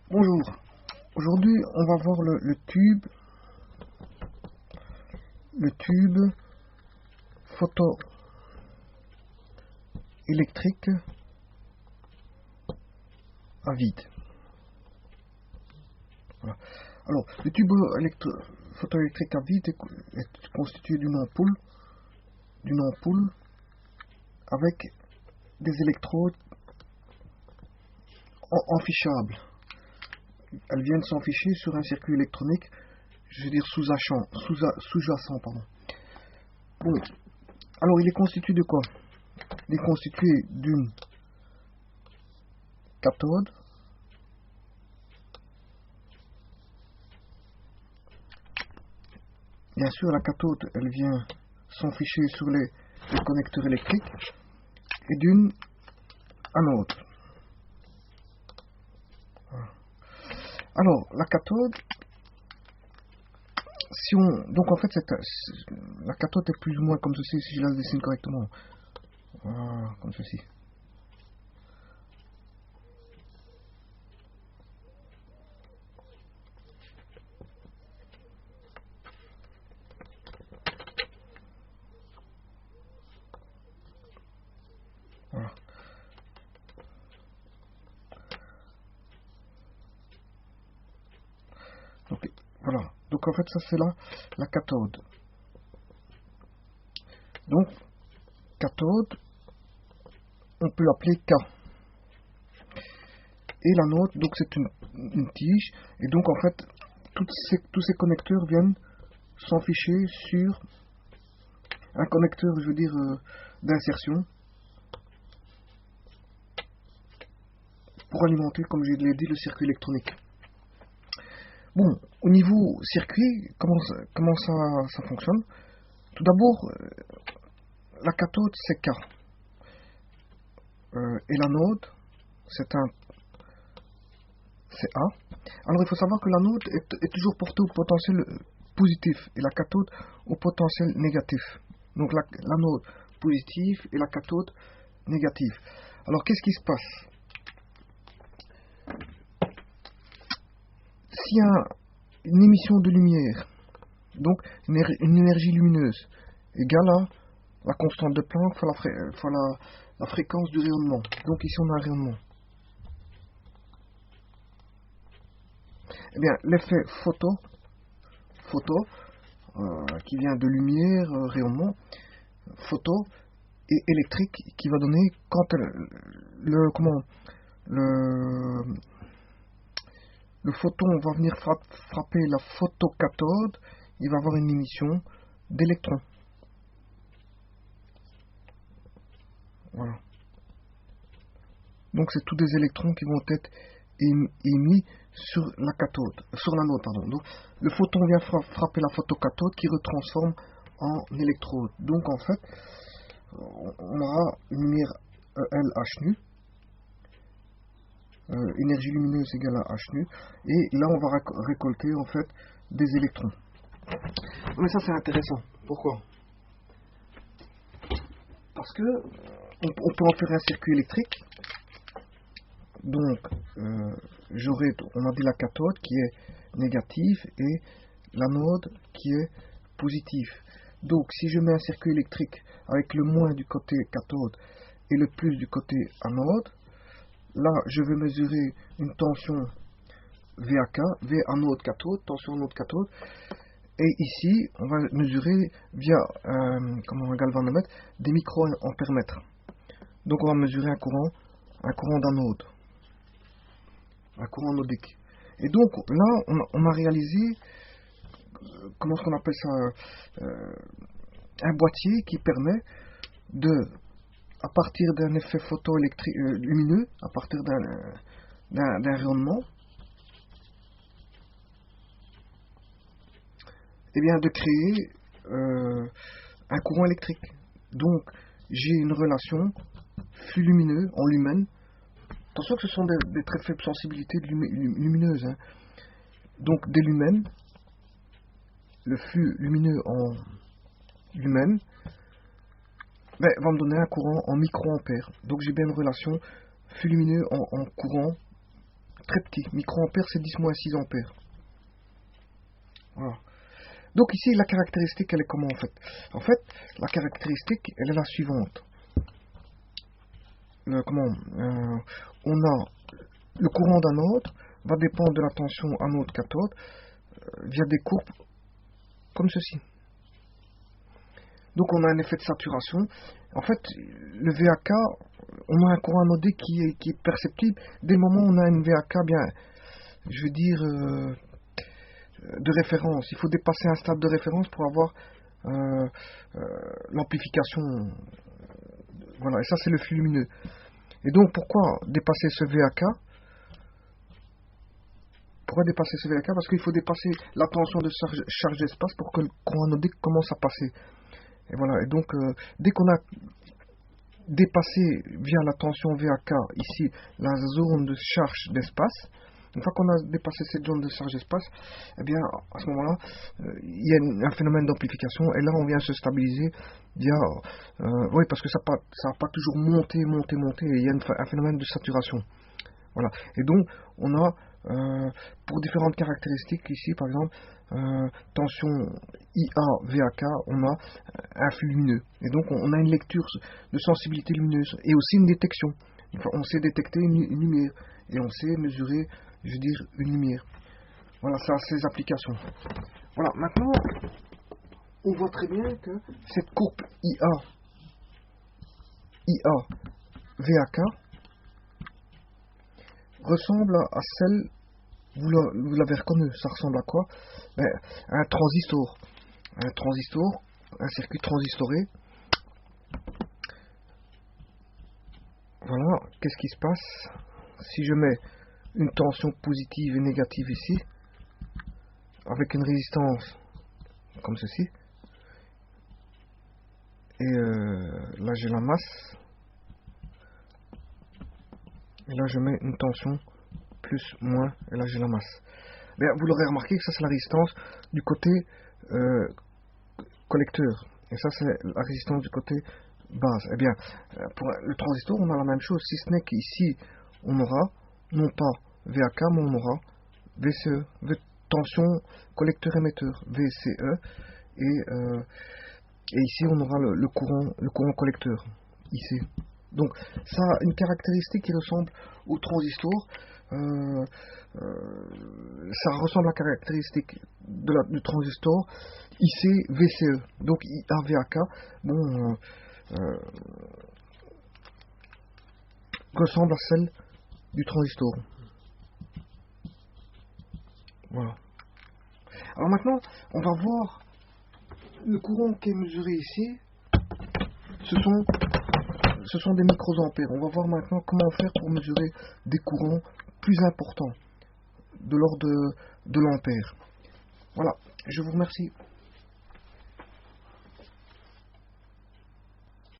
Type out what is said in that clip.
Bonjour, aujourd'hui on va voir le tube photoélectrique à vide. Voilà. Alors, le tube photoélectrique à vide est constitué d'une ampoule avec des électrodes enfichables. Elles viennent s'enficher sur un circuit électronique, je veux dire sous-jacent, pardon. Bon, alors il est constitué de quoi? Il est constitué d'une cathode, bien sûr la cathode elle vient s'enficher sur les connecteurs électriques, et d'une anode. Voilà. Alors la cathode, donc en fait la cathode est plus ou moins comme ceci, si je la dessine correctement. Voilà, comme ceci. Voilà. Donc, voilà. Donc en fait ça c'est la cathode. Donc cathode, on peut l'appeler K. Et l'anode, donc c'est une tige. Et donc en fait tous ces connecteurs viennent s'enficher sur un connecteur, je veux dire, d'insertion, pour alimenter, comme je l'ai dit, le circuit électronique. Bon, au niveau circuit, comment ça fonctionne? Tout d'abord, la cathode c'est K, et l'anode c'est A. Alors il faut savoir que l'anode est toujours portée au potentiel positif et la cathode au potentiel négatif. Donc l'anode positive et la cathode négative. Alors qu'est-ce qui se passe? S'il y a une émission de lumière, donc une énergie lumineuse, égale à la constante de Planck fois la fréquence du rayonnement. Donc ici on a un rayonnement. Eh bien l'effet photo qui vient de lumière, rayonnement, photo et électrique, qui va donner quand le photon va venir frapper la photocathode, il va avoir une émission d'électrons. Voilà. Donc c'est tous des électrons qui vont être émis sur l'anode, pardon. Donc le photon vient frapper la photocathode qui retransforme en électrode. Donc en fait, on aura une lumière LH nu, énergie lumineuse égale à H nu, et là on va récolter en fait des électrons. Mais ça c'est intéressant. Pourquoi? Parce que on peut en faire un circuit électrique. Donc on a dit la cathode qui est négative et l'anode qui est positive. Donc si je mets un circuit électrique avec le moins du côté cathode et le plus du côté anode, là je vais mesurer une tension VAK, V anode cathode, tension anode cathode, et ici on va mesurer via un galvanomètre des microampèremètres. Donc on va mesurer un courant d'anode, un courant anodique. Et donc là on a réalisé, comment est-ce qu'on appelle ça, un boîtier qui permet de, à partir d'un effet photoélectrique lumineux, à partir d'un rayonnement, et bien de créer un courant électrique. Donc j'ai une relation flux lumineux en lumen. Attention que ce sont des très faibles sensibilités lumineuses, hein. Donc des lumens, le flux lumineux en lumen va me donner un courant en microampères. Donc j'ai bien une relation flux lumineux en courant très petit. Microampères, c'est 10-6 ampères. Voilà. Donc ici, la caractéristique, elle est comment en fait? En fait, la caractéristique, elle est la suivante. On a le courant d'anode va dépendre de la tension anode-cathode via des courbes comme ceci. Donc on a un effet de saturation. En fait, le VAK, on a un courant anodé qui est perceptible dès le moment où on a une VAK bien, je veux dire, de référence. Il faut dépasser un stade de référence pour avoir l'amplification. Voilà, et ça c'est le flux lumineux. Et donc pourquoi dépasser ce VAK? Pourquoi dépasser ce VAK? Parce qu'il faut dépasser la tension de charge d'espace pour que le courant anodique commence à passer. Et voilà, et donc dès qu'on a dépassé via la tension VAK ici la zone de charge d'espace, une fois qu'on a dépassé cette zone de charge d'espace, eh bien à ce moment-là, il y a un phénomène d'amplification et là on vient se stabiliser via, oui, parce que ça va pas toujours monter, et il y a un phénomène de saturation. Voilà, et donc on a pour différentes caractéristiques ici, par exemple, tension IA-VAK, on a un flux lumineux. Et donc on a une lecture de sensibilité lumineuse et aussi une détection. On sait détecter une lumière et on sait mesurer, je veux dire, une lumière. Voilà, ça a ses applications. Voilà, maintenant, on voit très bien que cette courbe IA-VAK ressemble à celle, vous l'avez reconnu, ça ressemble à quoi? À un transistor. Un circuit transistoré. Voilà, qu'est-ce qui se passe si je mets une tension positive et négative ici, avec une résistance comme ceci, et là j'ai la masse, et là je mets une tension plus, moins, et là j'ai la masse. Bien, vous l'aurez remarqué que ça c'est la résistance du côté collecteur, et ça c'est la résistance du côté base. Eh bien, pour le transistor on a la même chose, si ce n'est qu'ici on aura non pas VAK, mais on aura VCE, tension collecteur-émetteur, VCE, et ici on aura le courant collecteur, ici. Donc ça a une caractéristique qui ressemble au transistor, ça ressemble à la caractéristique du transistor, IC, VCE, donc IAVAK, bon, ressemble à celle du transistor. Voilà. Alors maintenant, on va voir le courant qui est mesuré ici. Ce sont des microampères. On va voir maintenant comment faire pour mesurer des courants plus importants, de l'ordre de l'ampère. Voilà, je vous remercie.